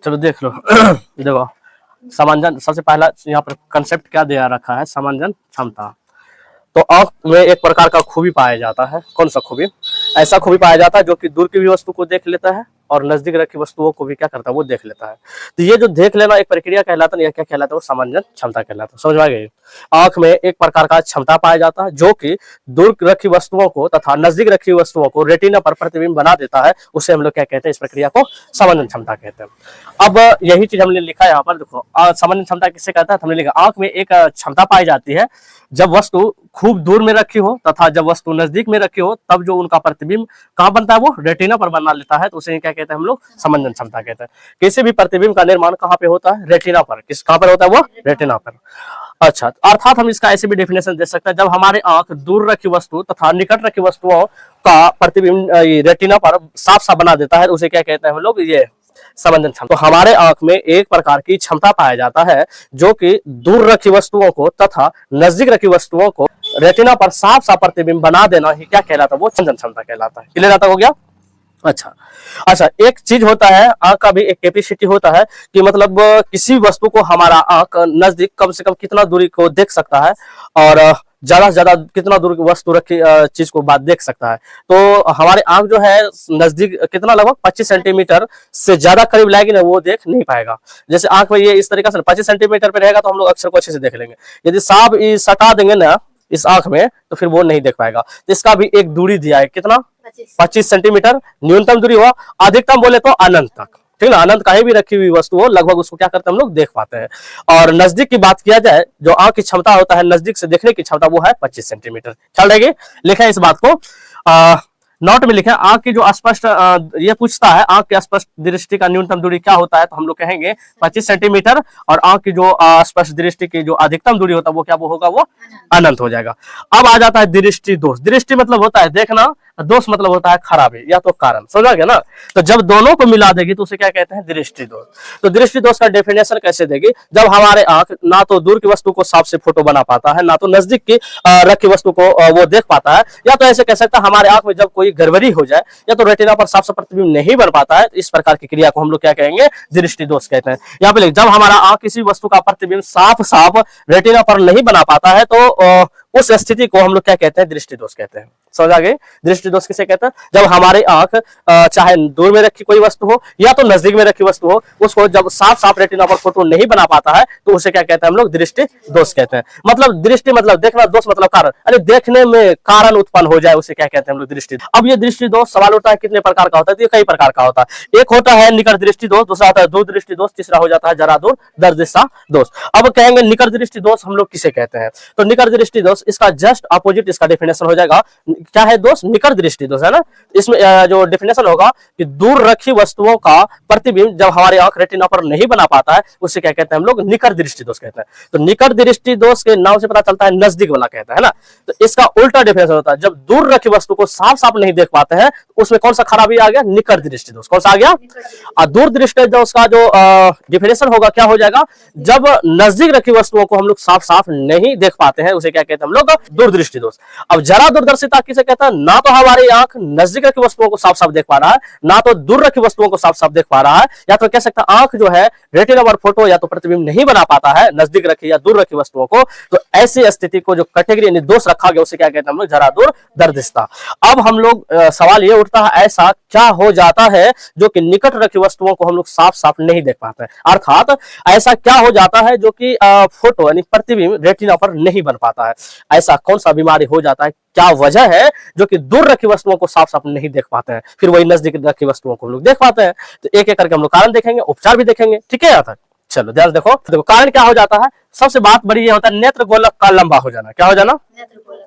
चलो देख लो। देखो समांजन, सबसे पहला यहाँ पर कंसेप्ट क्या दिया रखा है, समांजन क्षमता। तो आंख में एक प्रकार का खूबी पाया जाता है। कौन सा खूबी? ऐसा खूबी पाया जाता है जो कि दूर की भी वस्तु को देख लेता है और नजदीक रखी वस्तुओं को भी क्या करता है, वो देख लेता है। तो ये जो देख लेना एक प्रक्रिया कहलाता है, यह क्या कहलाता है, वो समांजन क्षमता कहलाता है। समझ में आ गई? आंख में एक प्रकार का क्षमता पाया जाता है जो कि दूर रखी वस्तुओं को तथा नजदीक रखी वस्तुओं को रेटिना पर प्रतिबिंब बना देता है। उसे हम लोग क्या कहते हैं, इस प्रक्रिया को समांजन क्षमता कहते हैं। अब यही चीज हमने लिखा है यहाँ पर, देखो समांजन क्षमता किससे कहता है, हमने लिखा आंख में एक क्षमता पाई जाती है जब वस्तु खूब दूर में रखी हो तथा जब वस्तु नजदीक में रखी हो, तब जो उनका प्रतिबिंब कहाँ बनता है, वो रेटिना पर बना लेता है। तो उसे क्या कहते हैं हम लोग, समांजन क्षमता कहते हैं। किसी भी प्रतिबिंब का निर्माण कहाँ पे होता है, रेटिना पर। किस कहाँ पर होता है, वो रेटिना पर। अच्छा, अर्थात हम इसका ऐसे भी डेफिनेशन दे सकते हैं, जब हमारे आंख दूर रखी वस्तु तथा निकट रखी वस्तुओं का प्रतिबिंब रेटिना पर साफ साफ बना देता है, उसे क्या कहते हैं हम लोग, ये समांजन क्षमता। तो हमारे आंख में एक प्रकार की क्षमता पाया जाता है जो कि दूर रखी वस्तुओं को तथा नजदीक रखी वस्तुओं को रेटिना पर साफ साफ प्रतिबिंब बना देना ही क्या कहलाता है, वो समांजन क्षमता कहलाता है। क्लियर आता हो गया? अच्छा, एक चीज होता है, आंख का भी एक कैपेसिटी होता है कि मतलब किसी वस्तु को हमारा आंख नजदीक कम से कम कितना दूरी को देख सकता है और ज्यादा से ज्यादा कितना दूर की वस्तु रखी चीज को बात देख सकता है। तो हमारे आंख जो है नजदीक कितना, लगभग 25 सेंटीमीटर से ज्यादा करीब लाएगी ना, वो देख नहीं पाएगा। जैसे आंख में ये इस तरीके से 25 सेंटीमीटर पे रहेगा तो हम लोग अक्षर को अच्छे से देख लेंगे। यदि साफ सटा देंगे ना इस आंख में तो फिर वो नहीं देख पाएगा। तो इसका भी एक दूरी दिया है, कितना, 25 सेंटीमीटर न्यूनतम दूरी हुआ, अधिकतम बोले तो अनंत तक। ठीक है ना, अनंत कहीं भी रखी हुई वस्तु हो लगभग उसको क्या करते हैं हम लोग, देख पाते हैं। और नजदीक की बात किया जाए, जो आंख की क्षमता होता है नजदीक से देखने की क्षमता, वो है 25 सेंटीमीटर। ख्याल रहेगी, लिखा है इस बात को नोट में लिखा है। आंख की जो स्पष्ट ये पूछता है आंख की स्पष्ट दृष्टि का न्यूनतम दूरी क्या होता है, तो हम लोग कहेंगे 25 सेंटीमीटर। और आंख की जो स्पष्ट दृष्टि की जो अधिकतम दूरी होता है वो क्या, वो होगा, वो अनंत हो जाएगा। अब आ जाता है दृष्टि दोष। दृष्टि मतलब होता है देखना, दोष मतलब होता है खराबी या तो कारण। समझा गया ना? तो जब दोनों को मिला देगी तो उसे क्या कहते हैं, दृष्टि दोष। तो दृष्टि दोष का डेफिनेशन कैसे देगी, जब हमारे आंख ना तो दूर की वस्तु को साफ से फोटो बना पाता है, ना तो नजदीक की रखी वस्तु को वो देख पाता है, या तो ऐसे कह सकता है हमारे आंख में जब कोई गड़बड़ी हो जाए या तो रेटिना पर साफ साफ प्रतिबिंब नहीं बन पाता है, इस प्रकार की क्रिया को हम लोग क्या कहेंगे, दृष्टि दोष कहते हैं। यहाँ पे जब हमारा आंख किसी वस्तु का प्रतिबिंब साफ साफ रेटिना पर नहीं बना पाता है तो उस स्थिति को हम लोग क्या कहते हैं, दृष्टि दोष कहते हैं। समझ आ गई? दृष्टि दोष किसे कहते हैं, जब हमारे आंख चाहे दूर में रखी कोई वस्तु हो या तो नजदीक में रखी वस्तु हो, उसको जब साफ साफ रेटिना पर फोटो नहीं बना पाता है तो उसे क्या कहते हैं हम लोग, दृष्टि दोष कहते हैं। मतलब दृष्टि मतलब देखना, दोष मतलब कारण, अरे देखने में कारण उत्पन्न हो जाए उसे क्या कहते हैं हम लोग, दृष्टि। अब ये दृष्टि दोष सवाल होता है कितने प्रकार का होता है, तो ये कई प्रकार का होता है। एक होता है निकट दृष्टि दोष, दूसरा होता है दूर दृष्टि दोष, तीसरा हो जाता है जरा दूर दर्दिशा दोष। अब कहेंगे निकट दृष्टि दोष हम लोग किसे कहते हैं, तो निकट दृष्टि दोष इसका जस्ट अपोजिट इसका डेफिनेशन हो जाएगा। क्या है दोष, निकट दृष्टि दोष है ना। इसमें जो डेफिनेशन होगा कि दूर रखी वस्तुओं का प्रतिबिंब जब हमारे आंख रेटिना पर नहीं बना पाता है उसे क्या कहते हैं हम लोग, निकट दृष्टि दोष कहते हैं। तो निकट दृष्टि दोष के नाम से पता चलता है नजदीक वाला कहता है ना। तो इसका उल्टा डेफिनेशन होता है, जब दूर रखी वस्तु को साफ साफ नहीं देख पाते हैं उसमें कौन सा खराबी आ गया, निकट दृष्टि दोष। कौन सा आ गया, और दूर दृष्टि दोष का जो डेफिनेशन होगा क्या हो जाएगा, जब नजदीक रखी वस्तुओं को हम लोग साफ साफ नहीं देख पाते हैं उसे क्या कहते हैं हम लोग, दूर दृष्टि दोष। अब जरा दूरदर्शिता किसे कहता है, ना तो हमारी आंख नजदीक रखी वस्तुओं को साफ साफ देख पा रहा है, ना तो दूर रखी वस्तुओं को साफ साफ देख पा रहा है, या तो कह सकता है आंख जो है रेटिना पर फोटो या तो प्रतिबिंब नहीं बना पाता है नजदीक रखी या दूर रखी वस्तुओं को। तो ऐसी स्थिति को जो कैटेगरी यानी दोष रखा गया उसे क्या कहते हैं हम लोग, जरा दूर दर्दिशता। अब हम लोग सवाल ये उठता है ऐसा क्या हो जाता है जो कि निकट रखी वस्तुओं को हम लोग साफ साफ नहीं देख पाते हैं, अर्थात ऐसा क्या हो जाता है जो कि फोटो यानी प्रतिबिंब रेटिना पर नहीं बन पाता है। ऐसा कौन सा बीमारी हो जाता है, क्या वजह है जो कि दूर रखी वस्तुओं को साफ साफ नहीं देख पाते हैं, फिर वही नजदीक रखी वस्तुओं को हम लोग देख पाते हैं। तो एक एक करके हम लोग कारण देखेंगे, उपचार भी देखेंगे। ठीक है, यहाँ तक चलो ध्यान देखो कारण क्या हो जाता है। सबसे बात बड़ी ये होता है नेत्र गोलक का लंबा हो जाना। क्या हो जाना,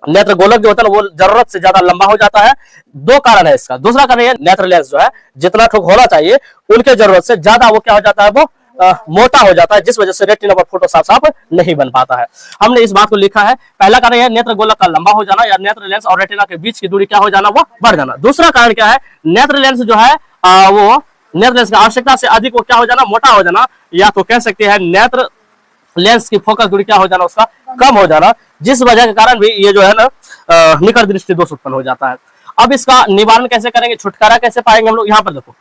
नेत्र गोलक जो होता है ना वो जरूरत से ज्यादा लंबा हो जाता है। दो कारण है इसका। दूसरा कारण है नेत्र लेंस जो है जितना ठोक होना चाहिए उनके जरूरत से ज्यादा वो क्या हो जाता है, वो मोटा हो जाता है, जिस वजह से रेटिना पर फोटो साफ साफ नहीं बन पाता है। हमने इस बात को लिखा है, पहला कारण है नेत्र गोलक का लंबा हो जाना या नेत्र लेंस और रेटिना के बीच की दूरी क्या हो जाना, वो बढ़ जाना। दूसरा कारण क्या है, नेत्र लेंस जो है वो नेत्र लेंस की आवश्यकता से अधिक वो क्या हो जाना, मोटा हो जाना, या तो कह सकते हैं नेत्र लेंस की फोकस दूरी क्या हो जाना, उसका कम हो जाना, जिस वजह के कारण भी ये जो है ना निकट दृष्टि दोष उत्पन्न हो जाता है। अब इसका निवारण कैसे करेंगे, छुटकारा कैसे पाएंगे हम लोग, यहाँ पर देखो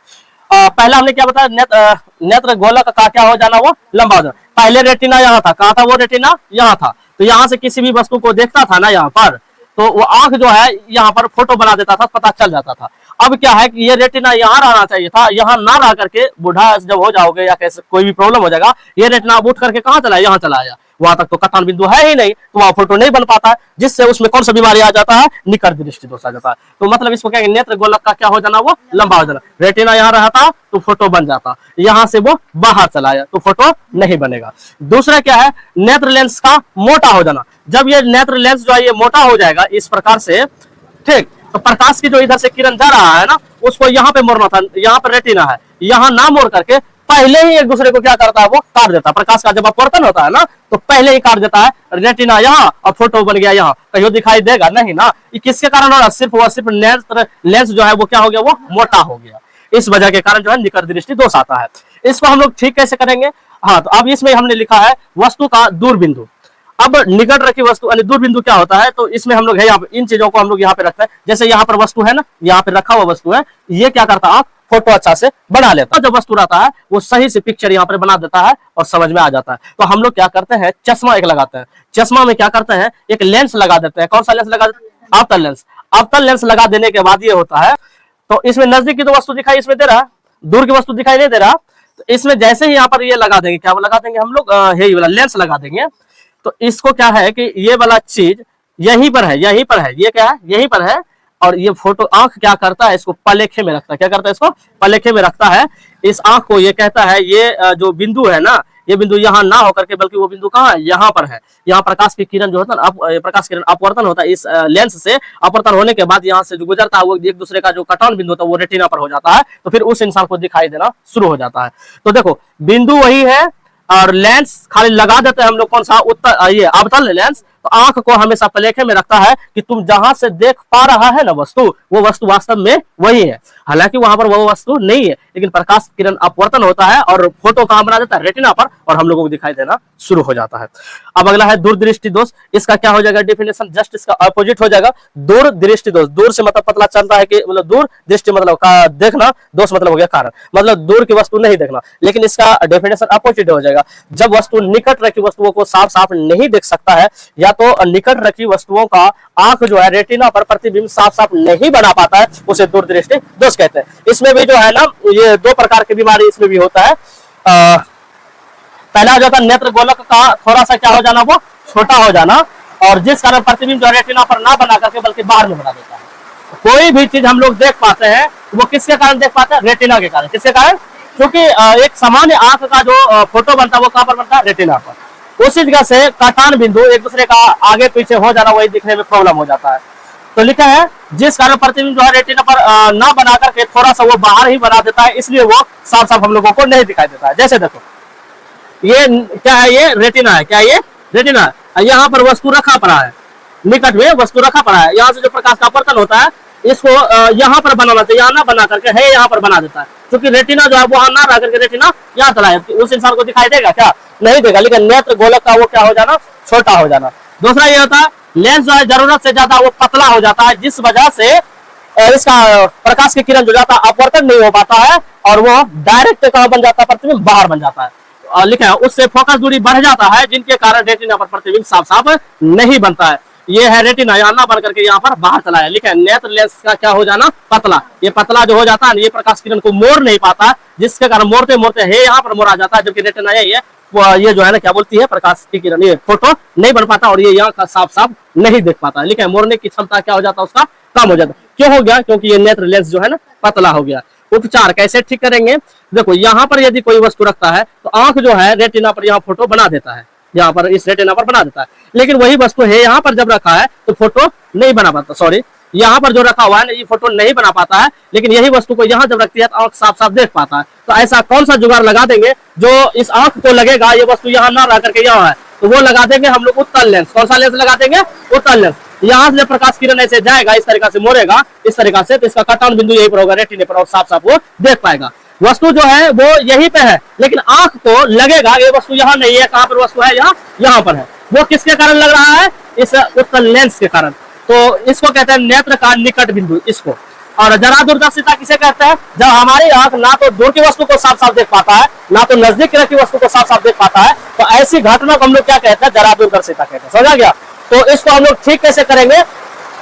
पहला हमने क्या बताया, नेत्र गोलक का क्या हो जाना, वो लंबा हो जाना। पहले रेटिना यहाँ था, कहाँ था वो रेटिना, यहाँ था। तो यहाँ से किसी भी वस्तु को देखता था ना यहाँ पर, तो वो आंख जो है यहाँ पर फोटो बना देता था, पता चल जाता था। अब क्या है कि ये रेटिना यहाँ रहना चाहिए था, यहाँ ना रह करके बूढ़ा जब हो जाओगे या कैसे कोई भी प्रॉब्लम हो जाएगा, ये रेटिना अब उठ करके कहाँ चला, यहाँ चला आया, वहां तक तो कटान बिंदु है ही नहीं, तो वहां फोटो नहीं बन पाता है, जिससे उसमें कौन सा बीमारी आ जाता है, निकट दृष्टि दोष आ जाता है। तो मतलब इसको क्या, नेत्र गोलक का क्या हो जाना, वो लंबा हो जाना। रेटिना यहाँ रहता तो फोटो बन जाता, यहाँ से वो बाहर चला आया तो फोटो नहीं बनेगा। दूसरा क्या है, नेत्र लेंस का मोटा हो जाना। जब ये नेत्र लेंस जो है ये मोटा हो जाएगा इस प्रकार से, ठीक, तो प्रकाश की जो इधर से किरण जा रहा है ना, उसको यहाँ पे मोड़ना था, यहाँ पर रेटिना है, यहाँ ना मोड़ करके पहले ही एक दूसरे को क्या करता है, वो काट देता है। प्रकाश का जब अपवर्तन होता है ना, तो पहले ही काट देता है, रेटिना यहाँ और फोटो बन गया यहाँ, कहीं दिखाई देगा नहीं ना। ये किसके कारण हो रहा है, सिर्फ नेत्र लेंस जो है वो क्या हो गया, वो मोटा हो गया। इस वजह के कारण जो है निकट दृष्टि दोष आता है। इसको हम लोग ठीक कैसे करेंगे, हाँ, तो अब इसमें हमने लिखा है वस्तु का दूर बिंदु। अब निकट रखी वस्तु यानी दूर बिंदु क्या होता है, तो इसमें हम लोग है यहाँ पे इन चीजों को हम लोग यहाँ पे रखते हैं। जैसे यहाँ पर वस्तु है ना, यहाँ पे रखा हुआ वस्तु है, ये क्या करता है, फोटो अच्छा से बना लेता है। जब वस्तु रहता है वो सही से पिक्चर यहाँ पर बना देता है और समझ में आ जाता है। तो हम लोग क्या करते हैं, चश्मा एक लगाते हैं। चश्मा में क्या करते हैं, एक लेंस लगा देते हैं। कौन सा लेंस लगा देते हैं, अवतल लेंस। अवतल लेंस लगा देने के बाद ये होता है, तो इसमें नजदीक की तो वस्तु दिखाई इसमें दे रहा है, दूर की वस्तु दिखाई नहीं दे रहा। तो इसमें जैसे ही यहाँ पर ये लगा देंगे, क्या लगा देंगे हम लोग, यही वाला लेंस लगा देंगे। तो इसको क्या है कि ये वाला चीज यहीं पर है, यहीं पर है, ये क्या है, यहीं पर है। और ये फोटो आंख क्या करता है, इसको पलेखे में रखता है। क्या करता है, इसको पलेखे में रखता है। इस आंख को ये कहता है, ये जो बिंदु है ना, ये बिंदु यहाँ ना होकर के बल्कि वो बिंदु कहाँ है, यहाँ पर है। यहाँ प्रकाश की किरण जो होता है ना, प्रकाश किरण अपवर्तन होता है, इस लेंस से अपवर्तन होने के बाद यहाँ से जो गुजरता है वो एक दूसरे का जो कटान बिंदु होता है वो रेटिना पर हो जाता है। तो फिर उस इंसान को दिखाई देना शुरू हो जाता है। तो देखो बिंदु वही है और लेंस खाली लगा देते हैं हम लोग, कौन सा, उत्तर ये अवतल लेंस। तो आंख को हमेशा पलेखे में रखता है कि तुम जहां से देख पा रहा है ना वस्तु, वो वस्तु वास्तव में वही है। हालांकि वहां पर वो वस्तु नहीं है, लेकिन प्रकाश किरण अपवर्तन होता है और फोटो कहां बना देता है, रेटिना पर, और हम लोगों को दिखाई देना शुरू हो जाता है। अब अगला है दूरदृष्टि दोष। इसका क्या हो जाएगा डेफिनेशन, जस्ट इसका अपोजिट हो जाएगा। दूर दृष्टि दोष, दूर से मतलब पता चलता है कि मतलब दूर दृष्टि मतलब का देखना, दोष मतलब हो गया कारण, मतलब दूर की वस्तु नहीं देखना। लेकिन इसका डेफिनेशन अपोजिट हो जाएगा। जब वस्तु निकट रखी वस्तुओं को साफ साफ नहीं देख सकता है, या तो निकट रखी वस्तुओं का आंख जो है रेटिना पर प्रतिबिंब साफ साफ नहीं बना पाता है, उसे दूरदृष्टि दोष कहते हैं। इसमें भी जो है ना, ये दो प्रकार की बीमारी इसमें भी होता है। पहला जो था नेत्र गोलक का थोड़ा सा क्या हो जाना, वो छोटा हो जाना, और जिस कारण प्रतिबिंब जो रेटिना पर ना बना करके बल्कि बाहर में बना देता है। कोई भी चीज हम लोग देख पाते हैं वो किसके कारण देख पाते हैं, रेटिना के कारण। किसके कारण, क्योंकि एक सामान्य आंख का जो फोटो बनता है वो कहां पर बनता है, रेटिना पर। उसी जगह से कटान बिंदु एक दूसरे का आगे पीछे हो जाना, वही दिखने में प्रॉब्लम हो जाता है। तो लिखा है जिस कारण प्रतिबिंब जो है रेटिना पर ना बना करके थोड़ा सा वो बाहर ही बना देता है, इसलिए वो साफ साफ हम लोगों को नहीं दिखाई देता है। जैसे देखो ये क्या है, ये रेटिना है, क्या ये रेटिना है। यहाँ पर वस्तु रखा पड़ा है, निकट में वस्तु रखा पड़ा है, यहाँ से जो प्रकाश का अपवर्तन होता है इसको यहाँ पर बनाना चाहिए, यहाँ ना बना करके है यहाँ पर बना देता है। क्योंकि रेटिना जो है वहां ना रह करके रेटिना यहाँ चला है, उस इंसान को दिखाई देगा क्या, नहीं देगा। लेकिन नेत्र गोलक का वो क्या हो जाना, छोटा हो जाना। दूसरा ये होता है लेंस जो है जरूरत से ज्यादा वो पतला हो जाता है, जिस वजह से इसका प्रकाश की किरण जो जाता है अपवर्तन नहीं हो पाता है, और वो डायरेक्ट कहाँ बन जाता है, प्रतिबिंब बाहर बन जाता है। लिखा है उससे फोकस दूरी बढ़ जाता है, जिनके कारण रेटिना पर प्रतिबिंब साफ साफ नहीं बनता है। ये है रेटिना, यहाँ ना बन करके यहाँ पर बाहर चला है। लिखा है नेत्र लेंस का क्या हो जाना, पतला। ये पतला जो हो जाता है ये प्रकाश किरण को मोड़ नहीं पाता, जिसके कारण मोड़ते मोड़ते है यहाँ पर मोड़ा जाता है। जबकि रेटिना यही है, ये जो है ना क्या बोलती है, प्रकाश की किरण, ये फोटो नहीं बन पाता और ये यहाँ का साफ साफ नहीं देख पाता। लिखा है मोड़ने की क्षमता क्या हो जाता है, उसका कम हो जाता। क्यों हो गया, क्योंकि ये नेत्र लेंस जो है ना पतला हो गया। उपचार कैसे ठीक करेंगे, देखो यहाँ पर यदि कोई वस्तु रखता है तो आंख जो है रेटिना पर यहाँ फोटो बना देता है, यहाँ पर इस रेटिना पर बना देता है। लेकिन वही वस्तु है यहाँ पर जब रखा है तो फोटो नहीं बना पाता, सॉरी यहाँ पर जो रखा हुआ है ना ये फोटो नहीं बना पाता है। लेकिन यही वस्तु को यहाँ जब रखती है तो आंख साफ साफ देख पाता है। तो ऐसा कौन सा जुगाड़ लगा देंगे जो इस आंख को लगेगा ये वस्तु यहाँ ना रह करके यहाँ है, तो वो लगा देंगे हम लोग उत्तल लेंस। कौन सा लेंस लगा देंगे, उत्तल लेंस। यहाँ से प्रकाश किरण ऐसे जाएगा, इस तरीका से मोड़ेगा इस तरीका से, तो इसका कटान बिंदु यही पर होगा रेटिने पर, और साफ साफ वो देख पाएगा। वस्तु जो है वो यहीं पे है, लेकिन आंख को लगेगा ये वस्तु यहाँ नहीं है। कहाँ पर वस्तु है, यहाँ पर है। वो किसके कारण लग रहा है, इस उत्तल लेंस के कारण। तो इसको कहते हैं नेत्र का निकट बिंदु। इसको और जरा दूरदर्शिता किसे कहते हैं? जब हमारी आंख ना तो दूर की वस्तु को साफ साफ देख पाता है, ना तो नजदीक की वस्तु को साफ साफ देख पाता है, तो ऐसी घटना को हम लोग क्या कहते हैं? जरा दूरदर्शिता कहते हैं। समझा गया? तो इसको हम लोग ठीक कैसे करेंगे?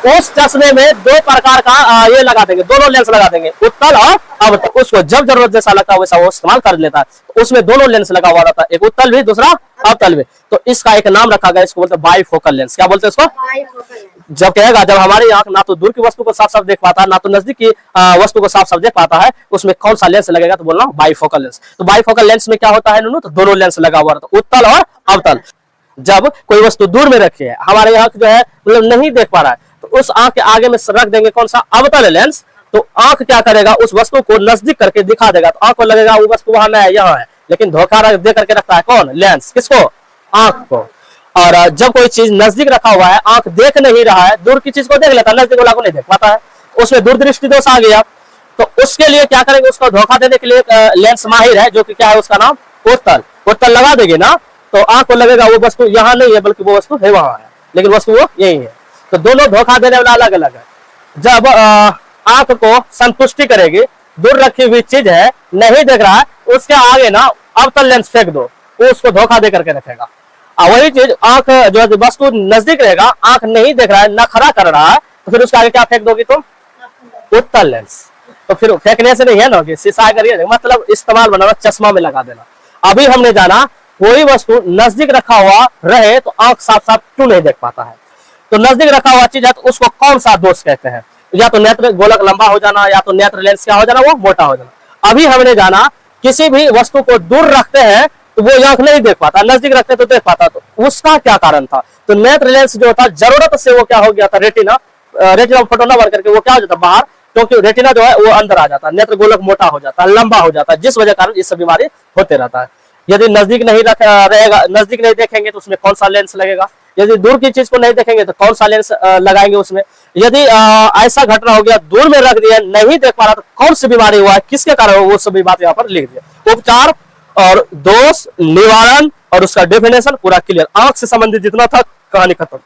उस चश्मे में दो प्रकार का ये लगा देंगे, दोनों लेंस लगा देंगे, उत्तल और अवतल। उसको जब जरूरत जैसा लगता है वैसा वो इस्तेमाल कर लेता है। तो उसमें दोनों लेंस लगा हुआ रहता है, एक उत्तल भी, दूसरा अवतल भी। तो इसका एक नाम रखा गया, इसको बोलते हैं बाइफोकल लेंस। क्या बोलते हैं इसको? जब कहेगा जब हमारी आंख ना तो दूर की वस्तु को साफ साफ देख पाता है, ना तो नजदीक की वस्तु को साफ साफ देख पाता है, उसमें कौन सा लेंस लगेगा? तो बोलना बाइफोकल लेंस। तो बाइफोकल लेंस में क्या होता है? तो दोनों लेंस लगा हुआ रहता है, उत्तल और अवतल। जब कोई वस्तु दूर में रखी है, हमारे आंख जो है मतलब नहीं देख पा रहा है, तो उस आंख के आगे में रख देंगे कौन सा? अवतल लेंस। तो आंख क्या करेगा? उस वस्तु को नजदीक करके दिखा देगा। तो आंख को लगेगा वो वस्तु वहां है, यहाँ है, लेकिन धोखा दे करके रखता है कौन? लेंस। किसको? आंख को। और जब कोई चीज नजदीक रखा हुआ है, आंख देख नहीं रहा है, दूर की चीज को देख लेता है, नजदीक वाला को नहीं देख पाता है, उसमें दूरदृष्टि दोष आ गया। तो उसके लिए क्या करेंगे? उसको धोखा देने के लिए लेंस माहिर है, जो कि क्या है? उसका नाम उत्तल। उत्तल लगा देंगे ना, तो आंख को लगेगा वो वस्तु यहाँ नहीं है, बल्कि वो वस्तु है वहां है, लेकिन वस्तु वो यही है। तो दोनों धोखा देने वाला अलग अलग है। जब आंख को संतुष्टि करेगी, दूर रखी हुई चीज है, नहीं देख रहा है, उसके आगे ना अवतल लेंस फेंक दो, वो उसको धोखा दे करके रखेगा। वही चीज आंख जो है वस्तु नजदीक रहेगा, आंख नहीं देख रहा है, नखरा कर रहा है, तो फिर उसके आगे क्या फेंक दोगी तुम? उत्तल लेंस। तो फिर फेंकने से नहीं है ना कि शीशा करिए, मतलब इस्तेमाल बनाना, चश्मा में लगा देना। अभी हमने जाना कोई वस्तु नजदीक रखा हुआ रहे तो आंख साफ साफ क्यों नहीं देख पाता है? तो नजदीक रखा हुआ चीज है तो उसको कौन सा दोष कहते हैं? या तो नेत्र गोलक लंबा हो जाना, या तो नेत्र लेंस क्या हो जाना? वो मोटा हो जाना। अभी हमने जाना किसी भी वस्तु को दूर रखते हैं तो वो आंख नहीं देख पाता, नजदीक रखते तो देख पाता। तो उसका क्या कारण था? तो नेत्र लेंस जो था जरूरत से वो क्या हो गया था? रेटिना, रेटिना फोटो न बन करके वो क्या हो जाता बाहर, क्योंकि रेटिना जो है वो अंदर आ जाता है, नेत्र गोलक मोटा हो जाता है, लंबा हो जाता है, जिस वजह कारण इस बीमारी होते रहता है। यदि नजदीक नहीं रहेगा, नजदीक नहीं देखेंगे तो उसमें कौन सा लेंस लगेगा? यदि दूर की चीज को नहीं देखेंगे तो कौन सा लेंस लगाएंगे उसमें? यदि ऐसा घटना हो गया, दूर में रख दिया, नहीं देख पा रहा, तो कौन सी बीमारी हुआ है, किसके कारण वो सभी बात यहाँ पर लिख दिया। उपचार और दोष निवारण और उसका डेफिनेशन पूरा क्लियर। आंख से संबंधित जितना था कहानी खत्म।